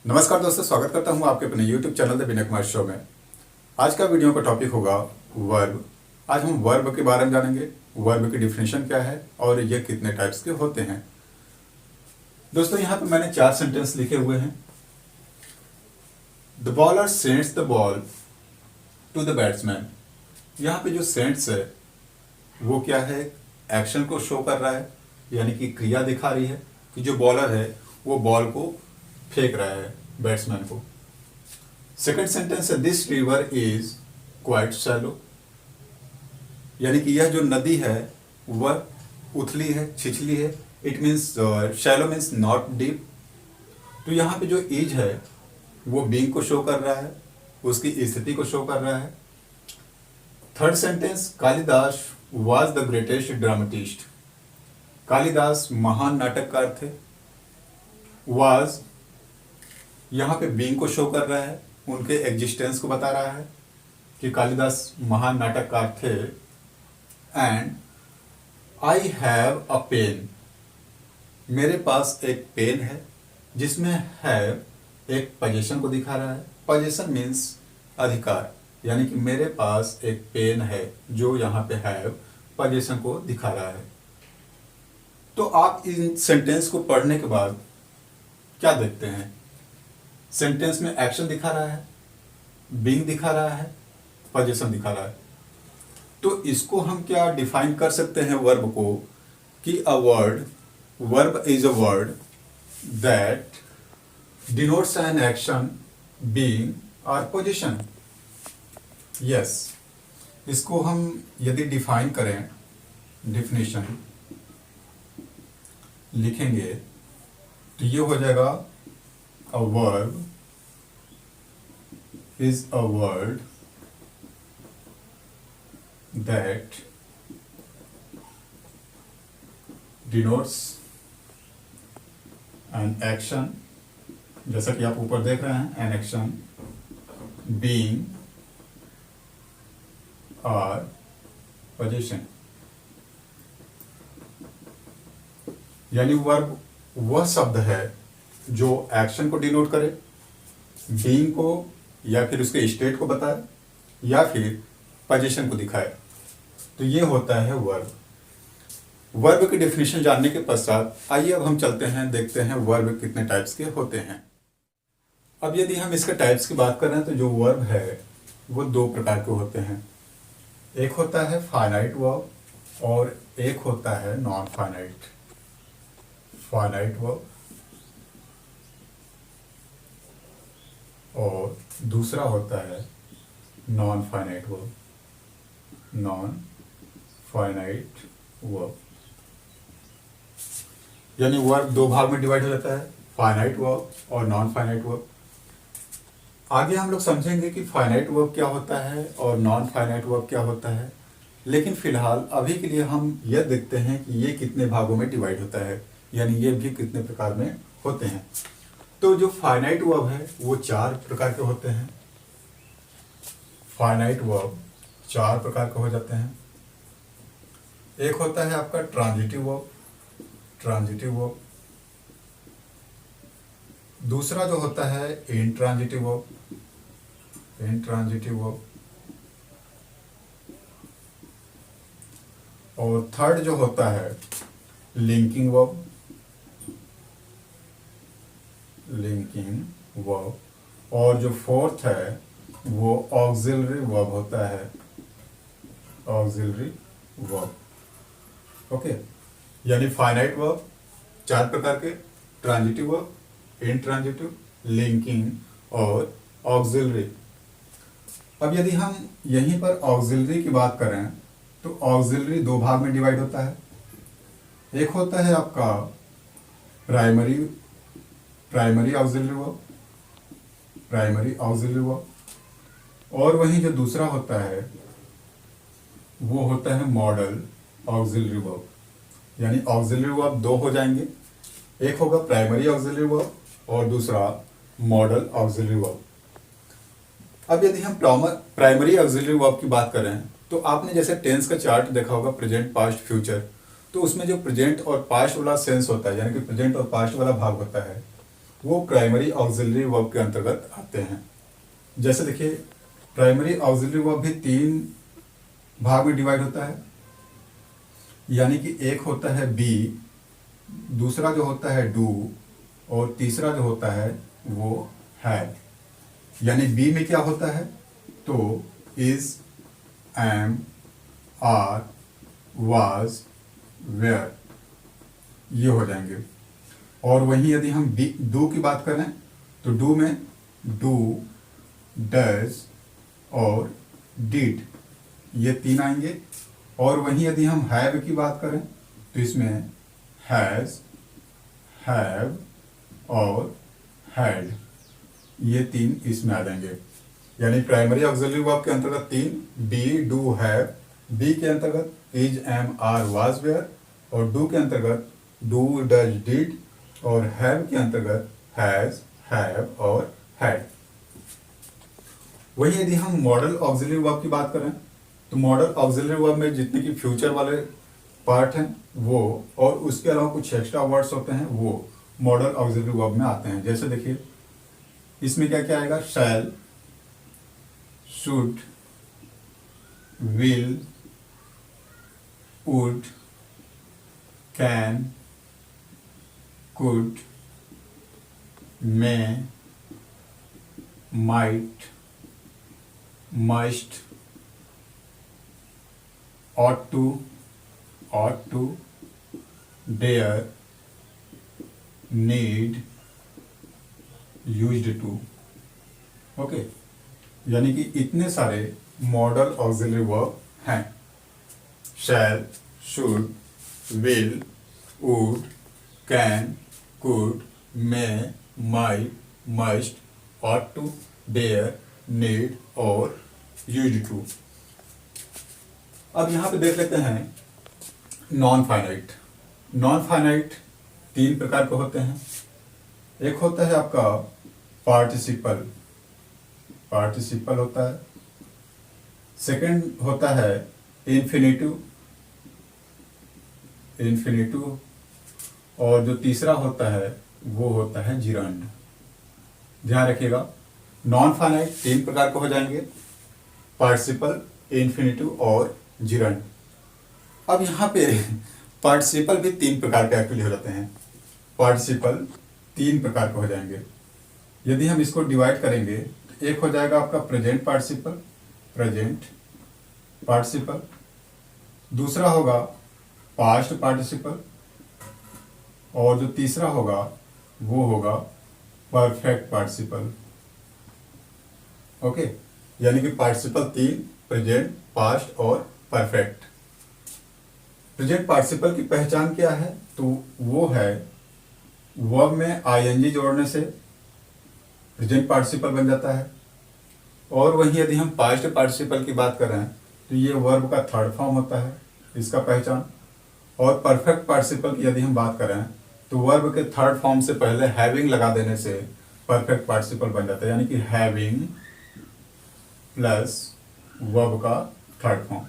नमस्कार दोस्तों, स्वागत करता हूं आपके अपने YouTube channel the Vinay Kumar show में। आज का वीडियो का टॉपिक होगा वर्ब। आज हम वर्ब के बारे में जानेंगे, वर्ब की डिफिनेशन क्या है और ये कितने टाइप्स के होते हैं। दोस्तों यहाँ पे मैंने 4 सेंटेंस लिखे हुए हैं। The bowler sends the ball to the batsman. यहाँ पे जो सेंड्स है वो क्या है, एक्शन को शो कर रहा है, यानी कि क्रिया दिखा रही है कि जो बॉलर है वो बॉल को फेंक रहा है बैट्समैन को। सेकंड सेंटेंस है this river is quite shallow, यानी कि यह जो नदी है वह उथली है, छिछली है। It means shallow means not deep. तो यहाँ पे जो इज है वो बीइंग को शो कर रहा है, उसकी स्थिति को शो कर रहा है। Third sentence Kalidas was the greatest dramatist. Kalidas महान नाटककार थे। वाज यहाँ पे बीइंग को शो कर रहा है, उनके एग्जिस्टेंस को बता रहा है कि कालिदास महान नाटककार थे। And I have a pen, मेरे पास एक पेन है, जिसमें हैव एक पोजीशन को दिखा रहा है। पोजीशन मीन्स अधिकार, यानी कि मेरे पास एक पेन है जो यहाँ पे हैव पोजीशन को दिखा रहा है। तो आप इन सेंटेंस को पढ़ने के बाद क्या देखते हैं? सेंटेंस में एक्शन दिखा रहा है, बीइंग दिखा रहा है, पोजीशन दिखा रहा है। तो इसको हम क्या डिफाइन कर सकते हैं वर्ब को कि a word, verb is a word that denotes an action, being और पोजीशन। यस, इसको हम यदि डिफाइन करें, डिफिनेशन लिखेंगे तो ये हो जाएगा a verb is a word that denotes an action, जैसा कि आप ऊपर देख रहे हैं, an action, being or position। यानी वर्ब वह शब्द है जो एक्शन को डिनोट करे, बीइंग को या फिर उसके स्टेट को बताए या फिर पोजीशन को दिखाए। तो ये होता है वर्ब। वर्ब की डेफिनेशन जानने के पश्चात आइए अब हम चलते हैं, देखते हैं वर्ब कितने टाइप्स के होते हैं। अब यदि हम इसके टाइप्स की बात करें तो जो वर्ब है वो 2 प्रकार के होते हैं। एक होता है फाइनाइट वर्ब और एक होता है नॉन फाइनाइट। फाइनाइट वर्ब और दूसरा होता है non finite verb. Non finite verb यानी वर्ब 2 भाग में डिवाइड हो जाता है, फाइनाइट वर्ब और नॉन फाइनाइट वर्ब। आगे हम लोग समझेंगे कि फाइनाइट वर्ब क्या होता है और नॉन फाइनाइट वर्ब क्या होता है, लेकिन फिलहाल अभी के लिए हम यह देखते हैं कि ये कितने भागों में डिवाइड होता है, यानी ये भी कितने प्रकार में होते हैं। तो जो फाइनाइट वर्ब है वो 4 प्रकार के होते हैं। फाइनाइट वर्ब 4 प्रकार के हो जाते हैं। एक होता है आपका ट्रांजिटिव वर्ब, ट्रांजिटिव वर्ब। दूसरा जो होता है इंट्रांजिटिव वर्ब, इंट्रांजिटिव वर्ब। और थर्ड जो होता है लिंकिंग वर्ब, लिंकिंग वर्ब। और जो फोर्थ है वो ऑक्सिलरी वर्ब होता है, ऑक्सिलरी वर्ब। ओके, यानी फाइनाइट वर्ब 4 प्रकार के, ट्रांजिटिव वर्ब, इंट्रांजिटिव, लिंकिंग और ऑक्सिलरी। अब यदि हम यहीं पर ऑक्सिलरी की बात करें तो ऑक्सिलरी 2 भाग में डिवाइड होता है। एक होता है आपका primary auxiliary verb, primary auxiliary verb. और वहीं जो दूसरा होता है वो होता है मॉडल ऑक्सिलरी वर्ब। यानी ऑक्सिलरी वर्ब 2 हो जाएंगे, एक होगा प्राइमरी ऑक्सिलरी वर्ब और दूसरा मॉडल ऑक्सिलरी वर्ब। अब यदि हम प्राइमरी ऑक्सिलरी वर्ब की बात करें तो आपने जैसे टेंस का चार्ट देखा होगा, प्रेजेंट, पास्ट, फ्यूचर। तो उसमें जो प्रेजेंट और पास्ट वाला सेंस होता है, यानी कि प्रेजेंट और पास्ट वाला भाग होता है, वो प्राइमरी ऑक्सिलरी वर्ब के अंतर्गत आते हैं। जैसे देखिए, प्राइमरी ऑक्सिलरी वर्ब भी 3 भाग में डिवाइड होता है, यानी कि एक होता है बी, दूसरा जो होता है डू, और तीसरा जो होता है वो हैड। यानी बी में क्या होता है, तो is, am, are, was, were, ये हो जाएंगे। और वहीं यदि हम डू की बात करें तो डू में डू, डज और डिड, ये 3 आएंगे। और वहीं यदि हम हैव की बात करें तो इसमें हैज, हैव और हैड, ये 3 इसमें आ जाएंगे। यानी प्राइमरी ऑक्सिलरी वर्ब के अंतर्गत 3, बी, डू, हैव, बी के अंतर्गत is, am, are, was, were, और डू के अंतर्गत डू, डज, डिड, और हैव के अंतर्गत हैज, हैव और हैड। वही यदि हम मॉडल ऑक्सिलरी वर्ब की बात करें तो मॉडल ऑक्सिलरी वर्ब में जितने की फ्यूचर वाले पार्ट हैं वो, और उसके अलावा कुछ एक्स्ट्रा वर्ड्स होते हैं वो मॉडल ऑक्सिलरी वर्ब में आते हैं। जैसे देखिए, इसमें क्या क्या आएगा, shall, should, will, would, can, could, may, might, must, ought to, dare, need, used to। Okay, यानी कि इतने सारे मॉडल ऑक्सिलरी वर्ब हैं। Shall, should, will, would, can, could, may, might, must, ought to, dare, need और used to। अब यहां पे देख लेते हैं नॉन फाइनाइट। नॉन फाइनाइट 3 प्रकार के होते हैं। एक होता है आपका पार्टिसिपल, पार्टिसिपल होता है। सेकंड होता है इन्फिनेटिव, इन्फिनेटिव, और जो तीसरा होता है वो होता है जिरंड। ध्यान रखिएगा, नॉन फाइनाइट 3 प्रकार के हो जाएंगे, पार्टिसिपल, इन्फिनेटिव और जिरंड। अब यहाँ पे पार्टिसिपल भी 3 प्रकार के एक्चुअली हो जाते हैं। पार्टिसिपल 3 प्रकार के हो जाएंगे। यदि हम इसको डिवाइड करेंगे तो एक हो जाएगा आपका प्रेजेंट पार्टिसिपल, प्रेजेंट पार्टिसिपल। दूसरा होगा पास्ट पार्टिसिपल, और जो तीसरा होगा वो होगा परफेक्ट पार्टिसिपल। ओके, यानी कि पार्टिसिपल 3, प्रेजेंट, पास्ट और परफेक्ट। प्रेजेंट पार्टिसिपल की पहचान क्या है, तो वो है वर्ब में आईएनजी जोड़ने से प्रेजेंट पार्टिसिपल बन जाता है। और वहीं यदि हम पास्ट पार्टिसिपल की बात करें तो ये वर्ब का 3rd फॉर्म होता है, इसका पहचान। और परफेक्ट पार्टिसिपल की यदि हम बात करें तो वर्ब के 3rd फॉर्म से पहले हैविंग लगा देने से परफेक्ट पार्टिसिपल बन जाता है, यानी कि हैविंग प्लस वर्ब का 3rd फॉर्म।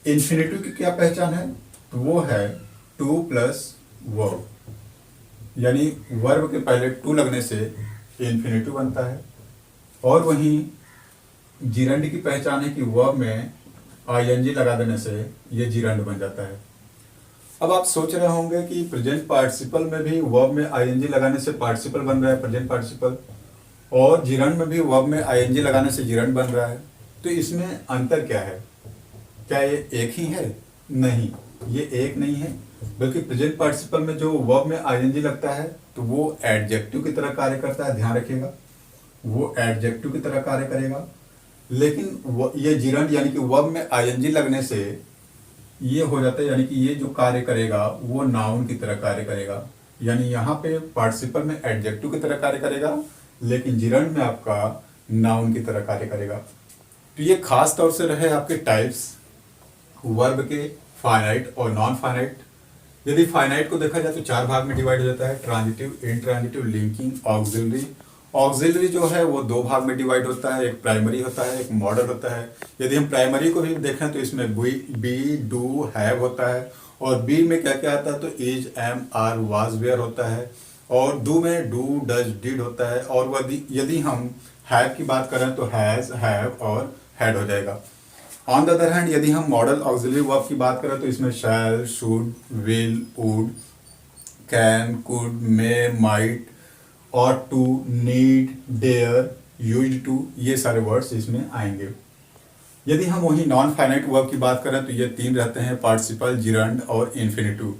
इन्फिनेटिव की क्या पहचान है, तो वो है टू प्लस वर्ब, यानी वर्ब के पहले टू लगने से इन्फिनेटिव बनता है। और वहीं जिरंड की पहचान है कि वर्ब में आईएनजी लगा देने से ये जिरंड बन जाता है। अब आप सोच रहे होंगे कि प्रेजेंट पार्टिसिपल में भी वर्ब में आईएनजी लगाने से पार्टिसिपल बन रहा है प्रेजेंट पार्टिसिपल, और जिरंड में भी वर्ब में आईएनजी लगाने से जिरंड बन रहा है, तो इसमें अंतर क्या है? क्या ये एक ही है? नहीं, ये एक नहीं है, बल्कि प्रेजेंट पार्टिसिपल में जो वर्ब में आईएनजी लगता है तो वो एडजेक्टिव की तरह कार्य करता है। ध्यान रखिएगा, वो एडजेक्टिव की तरह कार्य करेगा। लेकिन ये जिरंड यानी कि वर्ब में आईएनजी लगने से ये हो जाता है, यानी कि ये जो कार्य करेगा वो नाउन की तरह कार्य करेगा। यानी यहाँ पे पार्टिसिपल में एडजेक्टिव की तरह कार्य करेगा, लेकिन जिरंड में आपका नाउन की तरह कार्य करेगा। तो ये खास तौर से रहे आपके टाइप्स वर्ब के, फाइनाइट और नॉन फाइनाइट। यदि फाइनाइट को देखा जाए तो 4 भाग में डिवाइड हो जाता है, transitive, intransitive, linking, auxiliary auxiliary जो है वो दो भाग में डिवाइड होता है, एक प्राइमरी होता है, एक मॉडल होता है। यदि हम प्राइमरी को भी देखें तो इसमें बी डू हैव होता है, और बी में क्या क्या आता है तो is am are was were होता है, और डू में डू डज डिड होता है, और यदि हम हैव की बात करें तो हैज हैव और हैड हो जाएगा। ऑन द अदर हैंड यदि हम मॉडल ऑक्सिलरी वर्ब की बात करें तो इसमें shall, should, will, would, can, could, may, might, ought to, need, dare, used to, ये सारे वर्ड्स इसमें आएंगे। यदि हम वही नॉन फाइनाइट वर्ब की बात करें तो ये तीन रहते हैं, पार्टिसिपल, जिरंड और इन्फिनिटिव।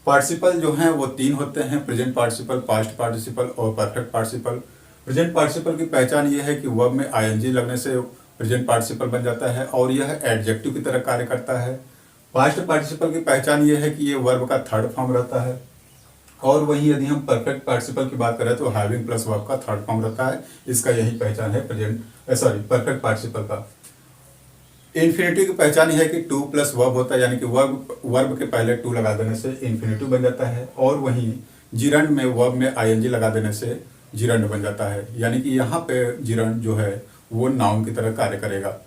पार्टिसिपल जो हैं वो तीन होते हैं, प्रेजेंट पार्टिसिपल, पास्ट पार्टिसिपल और परफेक्ट पार्टिसिपल। प्रेजेंट पार्टिसिपल की पहचान ये है कि वर्ब में आईएनजी लगने से प्रेजेंट पार्टिसिपल बन जाता है और यह एडजेक्टिव की तरह कार्य करता है। पास्ट पार्टिसिपल की पहचान ये है कि ये वर्ब का थर्ड फॉर्म रहता है, और वहीं यदि हम परफेक्ट पार्टिसिपल की बात करें तो हैविंग प्लस वर्ब का थर्ड फॉर्म रहता है। इसका यही पहचान है परफेक्ट पार्टिसिपल का। इन्फिनिटिव की पहचान यह है कि टू प्लस वर्ब होता है, यानी कि वर्ब के पहले टू लगा देने से इन्फिनिटिव बन जाता है, और वहीं जिरंड में वर्ब में आईएनजी लगा देने से जिरंड बन जाता है, यानी कि यहाँ पे जिरंड जो है वो नाउन की तरह कार्य करेगा।